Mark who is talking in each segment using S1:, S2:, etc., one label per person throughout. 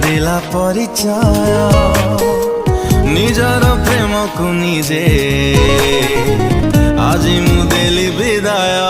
S1: देला परिचय निजर प्रेम को निजे आज मु देली विदाय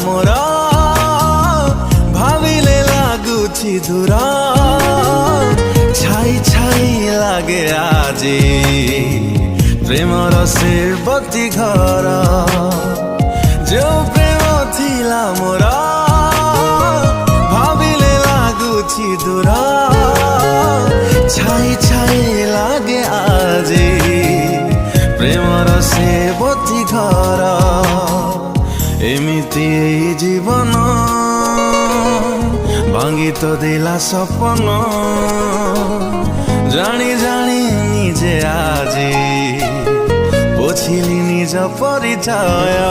S1: मोरा भाविले लागुछि दूरा छाई छाई लागे आजी प्रेमर से बती घर जो प्रेम थिला मोरा भाविले लागुछि दूरा छाई छाई लागे आजी प्रेमर से बती घर एमिति जीवन भांगी तो देला सपन जानी जानी निजे आजी पोछिली निज परिचय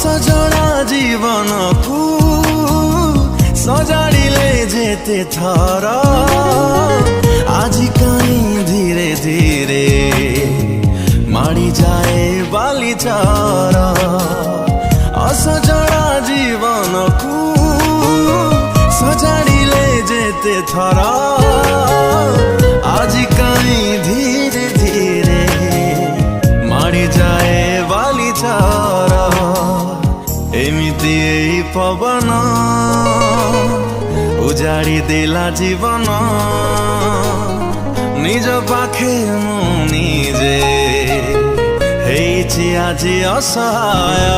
S1: सजड़ा जीवन को सजाड़िले जेते थर आज कहीं धीरे धीरे माड़ी जाए बाली चार असजड़ा जीवन को सजाड़िले जेते थर आज कहीं धीरे धीरे माड़ी जाए बाली चार एमिति पवन उजाड़ी देला जीवन निज पाखे मु निजे हेछि आज असहाय।